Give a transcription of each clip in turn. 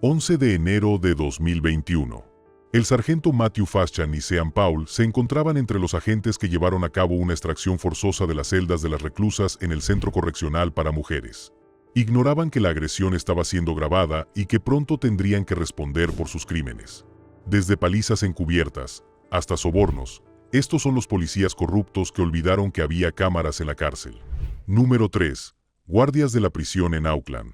11 de enero de 2021. El sargento Matthew Faschan y Sean Paul se encontraban entre los agentes que llevaron a cabo una extracción forzosa de las celdas de las reclusas en el Centro Correccional para Mujeres. Ignoraban que la agresión estaba siendo grabada y que pronto tendrían que responder por sus crímenes. Desde palizas encubiertas hasta sobornos, estos son los policías corruptos que olvidaron que había cámaras en la cárcel. Número 3. Guardias de la prisión en Auckland.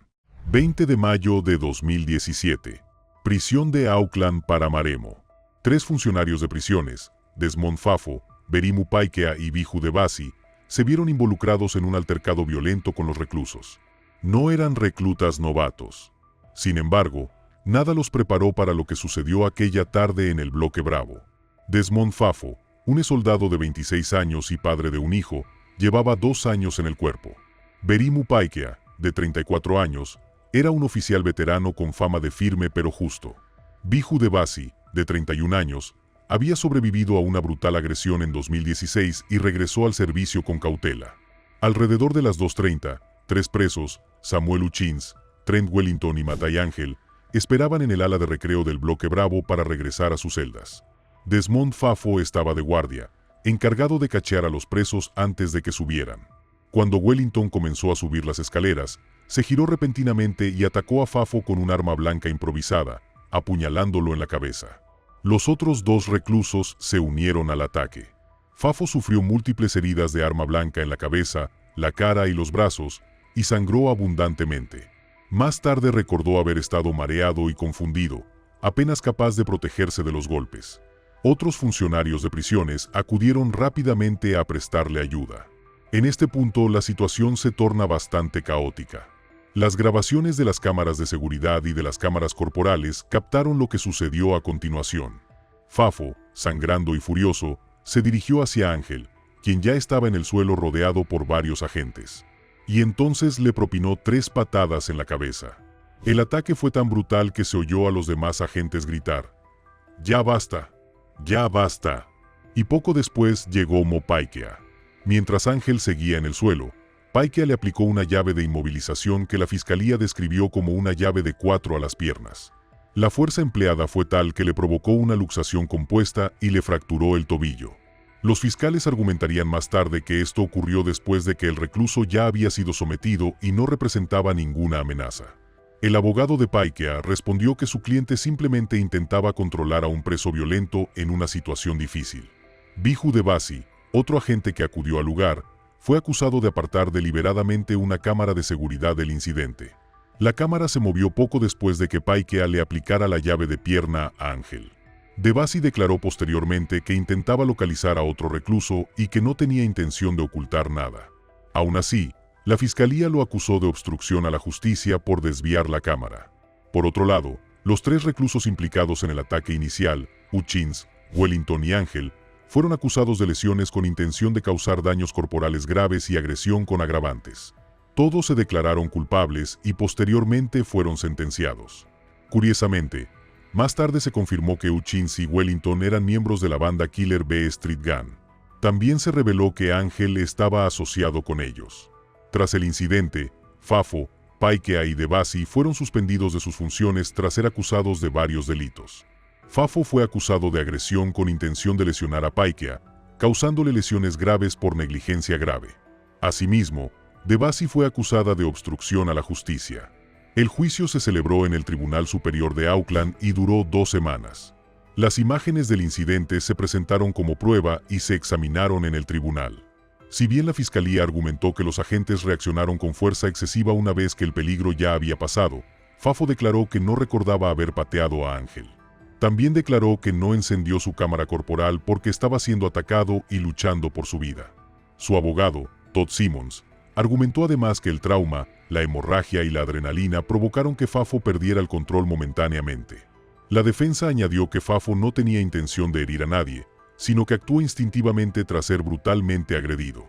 20 de mayo de 2017. Prisión de Auckland para Maremo. 3 funcionarios de prisiones, Desmond Fafo, Verimu Paikea y Biju Debasi, se vieron involucrados en un altercado violento con los reclusos. No eran reclutas novatos. Sin embargo, nada los preparó para lo que sucedió aquella tarde en el Bloque Bravo. Desmond Fafo, un soldado de 26 años y padre de un hijo, llevaba 2 años en el cuerpo. Verimu Paikea, de 34 años, era un oficial veterano con fama de firme pero justo. Biju Debasi, de 31 años, había sobrevivido a una brutal agresión en 2016 y regresó al servicio con cautela. Alrededor de las 2:30, 3 presos, Samuel Hutchins, Trent Wellington y Matai Ángel, esperaban en el ala de recreo del Bloque Bravo para regresar a sus celdas. Desmond Fafo estaba de guardia, encargado de cachear a los presos antes de que subieran. Cuando Wellington comenzó a subir las escaleras, se giró repentinamente y atacó a Fafo con un arma blanca improvisada, apuñalándolo en la cabeza. Los otros 2 reclusos se unieron al ataque. Fafo sufrió múltiples heridas de arma blanca en la cabeza, la cara y los brazos, y sangró abundantemente. Más tarde recordó haber estado mareado y confundido, apenas capaz de protegerse de los golpes. Otros funcionarios de prisiones acudieron rápidamente a prestarle ayuda. En este punto la situación se torna bastante caótica. Las grabaciones de las cámaras de seguridad y de las cámaras corporales captaron lo que sucedió a continuación. Fafo, sangrando y furioso, se dirigió hacia Ángel, quien ya estaba en el suelo rodeado por varios agentes. Y entonces le propinó 3 patadas en la cabeza. El ataque fue tan brutal que se oyó a los demás agentes gritar: ¡Ya basta! ¡Ya basta! Y poco después llegó Mo Paikea. Mientras Ángel seguía en el suelo, Paikea le aplicó una llave de inmovilización que la fiscalía describió como una llave de 4 a las piernas. La fuerza empleada fue tal que le provocó una luxación compuesta y le fracturó el tobillo. Los fiscales argumentarían más tarde que esto ocurrió después de que el recluso ya había sido sometido y no representaba ninguna amenaza. El abogado de Paikea respondió que su cliente simplemente intentaba controlar a un preso violento en una situación difícil. Biju Debasi, otro agente que acudió al lugar, fue acusado de apartar deliberadamente una cámara de seguridad del incidente. La cámara se movió poco después de que Paikea le aplicara la llave de pierna a Ángel. Debasi declaró posteriormente que intentaba localizar a otro recluso y que no tenía intención de ocultar nada. Aún así, la fiscalía lo acusó de obstrucción a la justicia por desviar la cámara. Por otro lado, los 3 reclusos implicados en el ataque inicial, Hutchins, Wellington y Ángel, fueron acusados de lesiones con intención de causar daños corporales graves y agresión con agravantes. Todos se declararon culpables y posteriormente fueron sentenciados. Curiosamente, más tarde se confirmó que Hutchins y Wellington eran miembros de la banda Killer B Street Gang. También se reveló que Ángel estaba asociado con ellos. Tras el incidente, Fafo, Paikea y Debasi fueron suspendidos de sus funciones tras ser acusados de varios delitos. Fafo fue acusado de agresión con intención de lesionar a Paikea, causándole lesiones graves por negligencia grave. Asimismo, Debasi fue acusada de obstrucción a la justicia. El juicio se celebró en el Tribunal Superior de Auckland y duró 2 semanas. Las imágenes del incidente se presentaron como prueba y se examinaron en el tribunal. Si bien la fiscalía argumentó que los agentes reaccionaron con fuerza excesiva una vez que el peligro ya había pasado, Fafo declaró que no recordaba haber pateado a Ángel. También declaró que no encendió su cámara corporal porque estaba siendo atacado y luchando por su vida. Su abogado, Todd Simmons, argumentó además que el trauma, la hemorragia y la adrenalina provocaron que Fafo perdiera el control momentáneamente. La defensa añadió que Fafo no tenía intención de herir a nadie, sino que actuó instintivamente tras ser brutalmente agredido.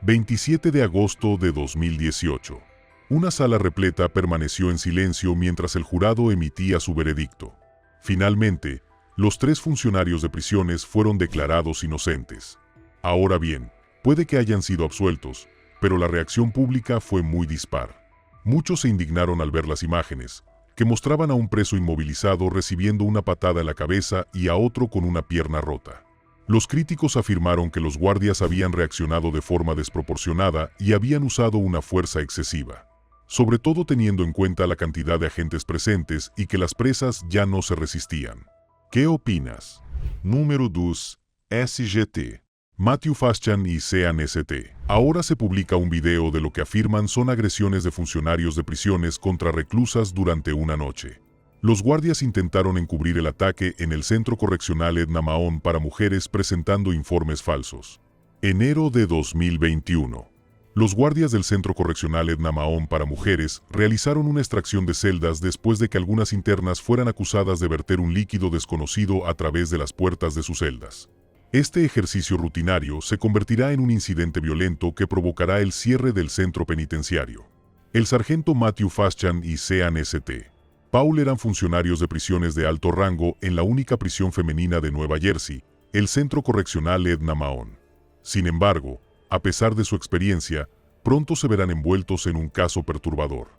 27 de agosto de 2018. Una sala repleta permaneció en silencio mientras el jurado emitía su veredicto. Finalmente, los 3 funcionarios de prisiones fueron declarados inocentes. Ahora bien, puede que hayan sido absueltos, pero la reacción pública fue muy dispar. Muchos se indignaron al ver las imágenes, que mostraban a un preso inmovilizado recibiendo una patada en la cabeza y a otro con una pierna rota. Los críticos afirmaron que los guardias habían reaccionado de forma desproporcionada y habían usado una fuerza excesiva, sobre todo teniendo en cuenta la cantidad de agentes presentes y que las presas ya no se resistían. ¿Qué opinas? Número 2. SGT. Matthew Fashchan y Sean St. Ahora se publica un video de lo que afirman son agresiones de funcionarios de prisiones contra reclusas durante una noche. Los guardias intentaron encubrir el ataque en el Centro Correccional Edna Mahon para mujeres presentando informes falsos. Enero de 2021. Los guardias del Centro Correccional Edna Mahon para mujeres realizaron una extracción de celdas después de que algunas internas fueran acusadas de verter un líquido desconocido a través de las puertas de sus celdas. Este ejercicio rutinario se convertirá en un incidente violento que provocará el cierre del centro penitenciario. El sargento Matthew Fashchan y Sean St. Paul eran funcionarios de prisiones de alto rango en la única prisión femenina de Nueva Jersey, el Centro Correccional Edna Mahon. Sin embargo, a pesar de su experiencia, pronto se verán envueltos en un caso perturbador.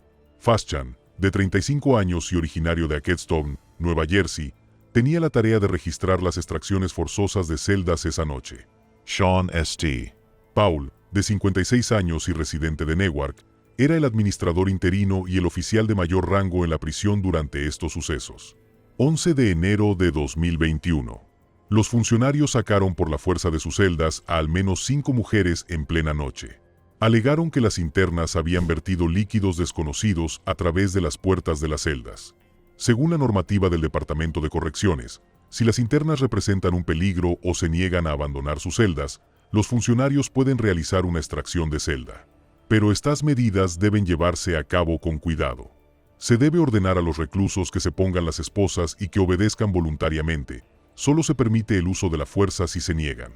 Fashchan, de 35 años y originario de Hackettstown, Nueva Jersey, tenía la tarea de registrar las extracciones forzosas de celdas esa noche. Sean St. Paul, de 56 años y residente de Newark, era el administrador interino y el oficial de mayor rango en la prisión durante estos sucesos. 11 de enero de 2021. Los funcionarios sacaron por la fuerza de sus celdas a al menos 5 mujeres en plena noche. Alegaron que las internas habían vertido líquidos desconocidos a través de las puertas de las celdas. Según la normativa del Departamento de Correcciones, si las internas representan un peligro o se niegan a abandonar sus celdas, los funcionarios pueden realizar una extracción de celda. Pero estas medidas deben llevarse a cabo con cuidado. Se debe ordenar a los reclusos que se pongan las esposas y que obedezcan voluntariamente. Solo se permite el uso de la fuerza si se niegan.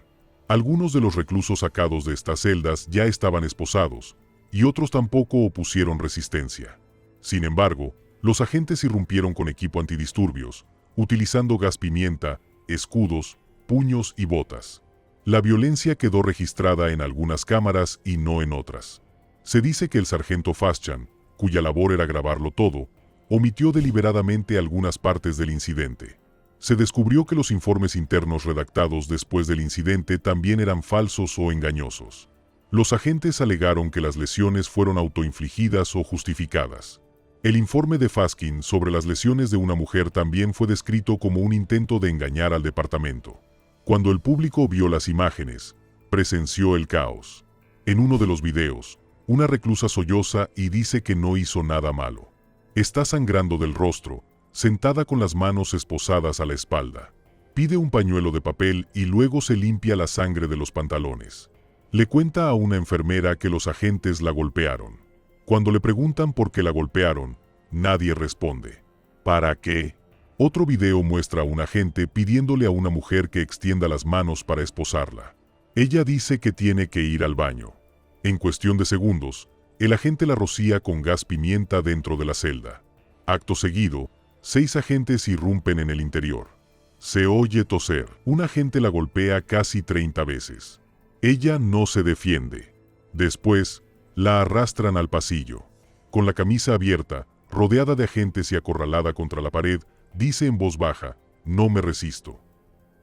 Algunos de los reclusos sacados de estas celdas ya estaban esposados, y otros tampoco opusieron resistencia. Sin embargo, los agentes irrumpieron con equipo antidisturbios, utilizando gas pimienta, escudos, puños y botas. La violencia quedó registrada en algunas cámaras y no en otras. Se dice que el sargento Fashchan, cuya labor era grabarlo todo, omitió deliberadamente algunas partes del incidente. Se descubrió que los informes internos redactados después del incidente también eran falsos o engañosos. Los agentes alegaron que las lesiones fueron autoinfligidas o justificadas. El informe de Faskin sobre las lesiones de una mujer también fue descrito como un intento de engañar al departamento. Cuando el público vio las imágenes, presenció el caos. En uno de los videos, una reclusa solloza y dice que no hizo nada malo. Está sangrando del rostro, sentada con las manos esposadas a la espalda. Pide un pañuelo de papel y luego se limpia la sangre de los pantalones. Le cuenta a una enfermera que los agentes la golpearon. Cuando le preguntan por qué la golpearon, nadie responde. ¿Para qué? Otro video muestra a un agente pidiéndole a una mujer que extienda las manos para esposarla. Ella dice que tiene que ir al baño. En cuestión de segundos, el agente la rocía con gas pimienta dentro de la celda. Acto seguido, 6 agentes irrumpen en el interior. Se oye toser. Un agente la golpea casi 30 veces. Ella no se defiende. Después, la arrastran al pasillo. Con la camisa abierta, rodeada de agentes y acorralada contra la pared, dice en voz baja, «No me resisto».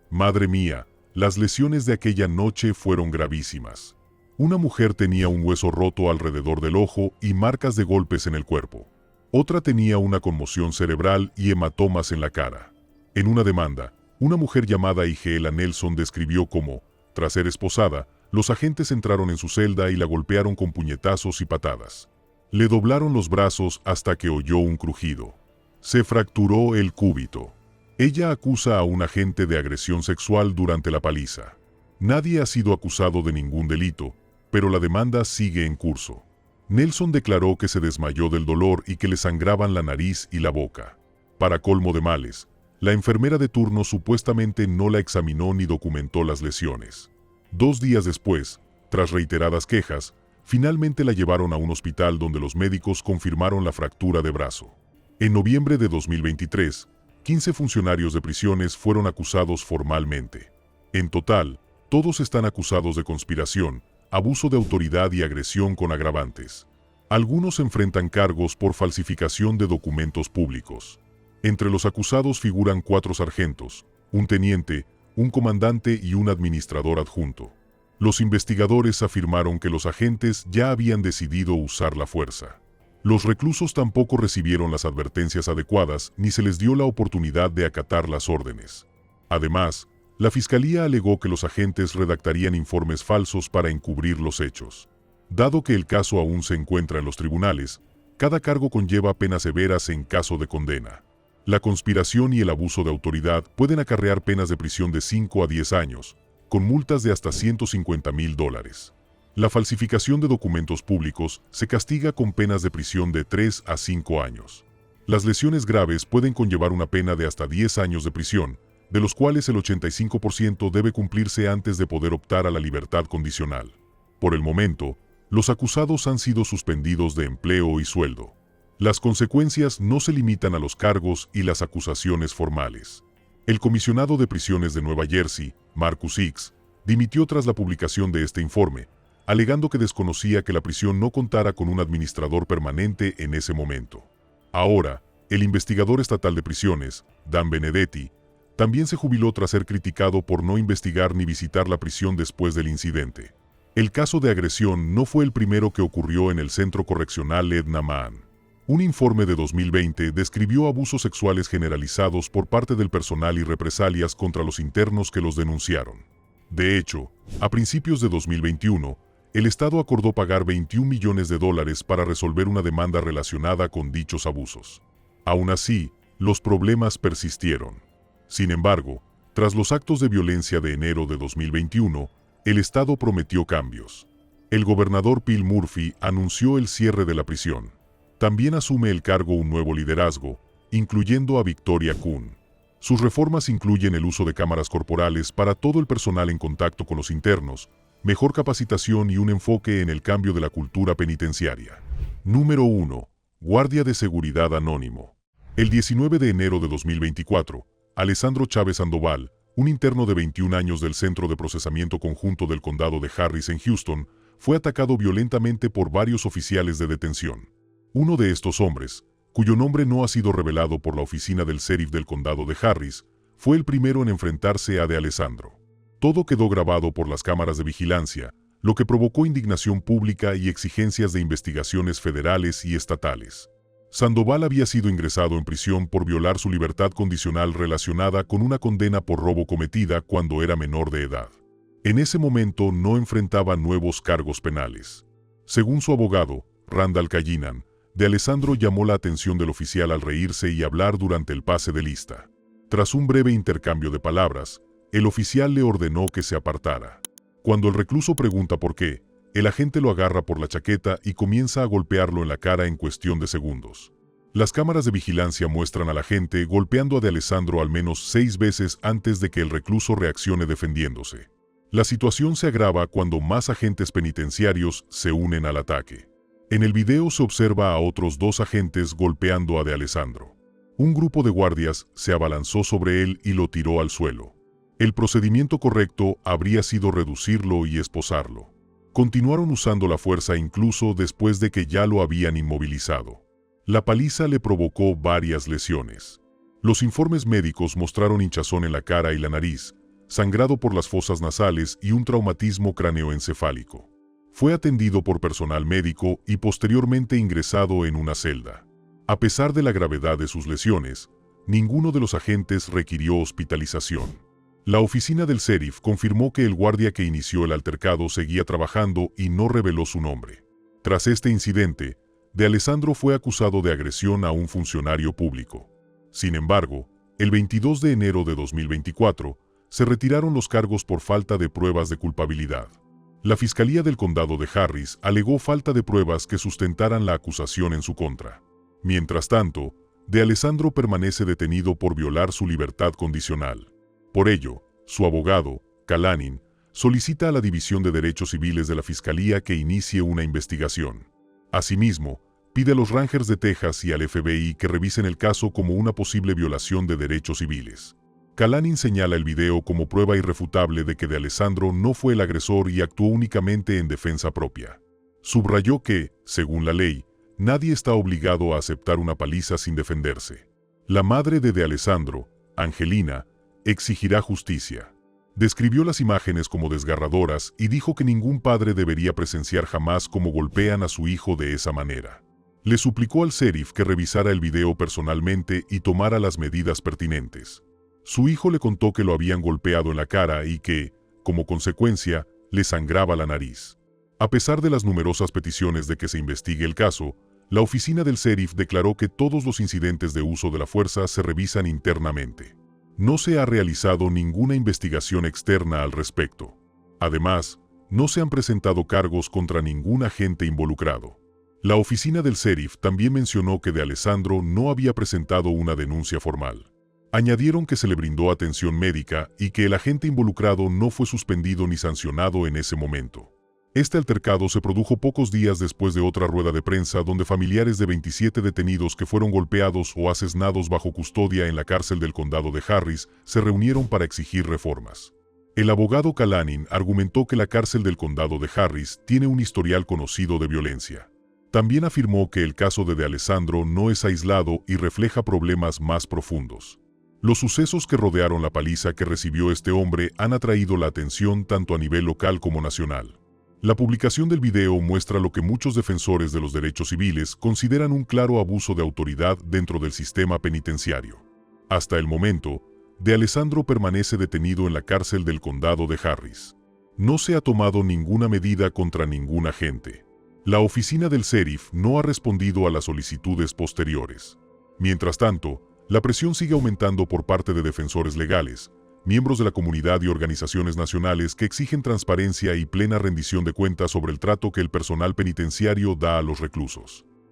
Madre mía, las lesiones de aquella noche fueron gravísimas. Una mujer tenía un hueso roto alrededor del ojo y marcas de golpes en el cuerpo. Otra tenía una conmoción cerebral y hematomas en la cara. En una demanda, una mujer llamada Igela Nelson describió cómo, tras ser esposada, los agentes entraron en su celda y la golpearon con puñetazos y patadas. Le doblaron los brazos hasta que oyó un crujido. Se fracturó el cúbito. Ella acusa a un agente de agresión sexual durante la paliza. Nadie ha sido acusado de ningún delito, pero la demanda sigue en curso. Nelson declaró que se desmayó del dolor y que le sangraban la nariz y la boca. Para colmo de males, la enfermera de turno supuestamente no la examinó ni documentó las lesiones. 2 días después, tras reiteradas quejas, finalmente la llevaron a un hospital donde los médicos confirmaron la fractura de brazo. En noviembre de 2023, 15 funcionarios de prisiones fueron acusados formalmente. En total, todos están acusados de conspiración, abuso de autoridad y agresión con agravantes. Algunos enfrentan cargos por falsificación de documentos públicos. Entre los acusados figuran 4 sargentos, un teniente, un comandante y un administrador adjunto. Los investigadores afirmaron que los agentes ya habían decidido usar la fuerza. Los reclusos tampoco recibieron las advertencias adecuadas ni se les dio la oportunidad de acatar las órdenes. Además, la fiscalía alegó que los agentes redactarían informes falsos para encubrir los hechos. Dado que el caso aún se encuentra en los tribunales, cada cargo conlleva penas severas en caso de condena. La conspiración y el abuso de autoridad pueden acarrear penas de prisión de 5 a 10 años, con multas de hasta $150,000. La falsificación de documentos públicos se castiga con penas de prisión de 3 a 5 años. Las lesiones graves pueden conllevar una pena de hasta 10 años de prisión, de los cuales el 85% debe cumplirse antes de poder optar a la libertad condicional. Por el momento, los acusados han sido suspendidos de empleo y sueldo. Las consecuencias no se limitan a los cargos y las acusaciones formales. El comisionado de prisiones de Nueva Jersey, Marcus Hicks, dimitió tras la publicación de este informe, alegando que desconocía que la prisión no contara con un administrador permanente en ese momento. Ahora, el investigador estatal de prisiones, Dan Benedetti, también se jubiló tras ser criticado por no investigar ni visitar la prisión después del incidente. El caso de agresión no fue el primero que ocurrió en el centro correccional Edna Mann. Un informe de 2020 describió abusos sexuales generalizados por parte del personal y represalias contra los internos que los denunciaron. De hecho, a principios de 2021, el Estado acordó pagar $21 millones para resolver una demanda relacionada con dichos abusos. Aún así, los problemas persistieron. Sin embargo, tras los actos de violencia de enero de 2021, el Estado prometió cambios. El gobernador Phil Murphy anunció el cierre de la prisión. También asume el cargo un nuevo liderazgo, incluyendo a Victoria Kuhn. Sus reformas incluyen el uso de cámaras corporales para todo el personal en contacto con los internos, mejor capacitación y un enfoque en el cambio de la cultura penitenciaria. Número 1. Guardia de Seguridad Anónimo. El 19 de enero de 2024, Alessandro Chávez Sandoval, un interno de 21 años del Centro de Procesamiento Conjunto del Condado de Harris en Houston, fue atacado violentamente por varios oficiales de detención. Uno de estos hombres, cuyo nombre no ha sido revelado por la oficina del sheriff del Condado de Harris, fue el primero en enfrentarse a de Alessandro. Todo quedó grabado por las cámaras de vigilancia, lo que provocó indignación pública y exigencias de investigaciones federales y estatales. Sandoval había sido ingresado en prisión por violar su libertad condicional relacionada con una condena por robo cometida cuando era menor de edad. En ese momento no enfrentaba nuevos cargos penales. Según su abogado, Randall Callinan, de Alessandro llamó la atención del oficial al reírse y hablar durante el pase de lista. Tras un breve intercambio de palabras, el oficial le ordenó que se apartara. Cuando el recluso pregunta por qué, el agente lo agarra por la chaqueta y comienza a golpearlo en la cara en cuestión de segundos. Las cámaras de vigilancia muestran al agente golpeando a de Alessandro al menos 6 veces antes de que el recluso reaccione defendiéndose. La situación se agrava cuando más agentes penitenciarios se unen al ataque. En el video se observa a otros 2 agentes golpeando a de Alessandro. Un grupo de guardias se abalanzó sobre él y lo tiró al suelo. El procedimiento correcto habría sido reducirlo y esposarlo. Continuaron usando la fuerza incluso después de que ya lo habían inmovilizado. La paliza le provocó varias lesiones. Los informes médicos mostraron hinchazón en la cara y la nariz, sangrado por las fosas nasales y un traumatismo craneoencefálico. Fue atendido por personal médico y posteriormente ingresado en una celda. A pesar de la gravedad de sus lesiones, ninguno de los agentes requirió hospitalización. La oficina del sheriff confirmó que el guardia que inició el altercado seguía trabajando y no reveló su nombre. Tras este incidente, de Alessandro fue acusado de agresión a un funcionario público. Sin embargo, el 22 de enero de 2024, se retiraron los cargos por falta de pruebas de culpabilidad. La Fiscalía del Condado de Harris alegó falta de pruebas que sustentaran la acusación en su contra. Mientras tanto, de Alessandro permanece detenido por violar su libertad condicional. Por ello, su abogado, Callinan, solicita a la División de Derechos Civiles de la Fiscalía que inicie una investigación. Asimismo, pide a los Rangers de Texas y al FBI que revisen el caso como una posible violación de derechos civiles. Callinan señala el video como prueba irrefutable de que de Alessandro no fue el agresor y actuó únicamente en defensa propia. Subrayó que, según la ley, nadie está obligado a aceptar una paliza sin defenderse. La madre de Alessandro, Angelina, exigirá justicia. Describió las imágenes como desgarradoras y dijo que ningún padre debería presenciar jamás cómo golpean a su hijo de esa manera. Le suplicó al sheriff que revisara el video personalmente y tomara las medidas pertinentes. Su hijo le contó que lo habían golpeado en la cara y que, como consecuencia, le sangraba la nariz. A pesar de las numerosas peticiones de que se investigue el caso, la oficina del sheriff declaró que todos los incidentes de uso de la fuerza se revisan internamente. No se ha realizado ninguna investigación externa al respecto. Además, no se han presentado cargos contra ningún agente involucrado. La oficina del sheriff también mencionó que Alessandro no había presentado una denuncia formal. Añadieron que se le brindó atención médica y que el agente involucrado no fue suspendido ni sancionado en ese momento. Este altercado se produjo pocos días después de otra rueda de prensa donde familiares de 27 detenidos que fueron golpeados o asesinados bajo custodia en la cárcel del condado de Harris se reunieron para exigir reformas. El abogado Kalanin argumentó que la cárcel del condado de Harris tiene un historial conocido de violencia. También afirmó que el caso de Alessandro no es aislado y refleja problemas más profundos. Los sucesos que rodearon la paliza que recibió este hombre han atraído la atención tanto a nivel local como nacional. La publicación del video muestra lo que muchos defensores de los derechos civiles consideran un claro abuso de autoridad dentro del sistema penitenciario. Hasta el momento, Alessandro permanece detenido en la cárcel del condado de Harris. No se ha tomado ninguna medida contra ningún agente. La oficina del sheriff no ha respondido a las solicitudes posteriores. Mientras tanto, la presión sigue aumentando por parte de defensores legales, miembros de la comunidad y organizaciones nacionales que exigen transparencia y plena rendición de cuentas sobre el trato que el personal penitenciario da a los reclusos.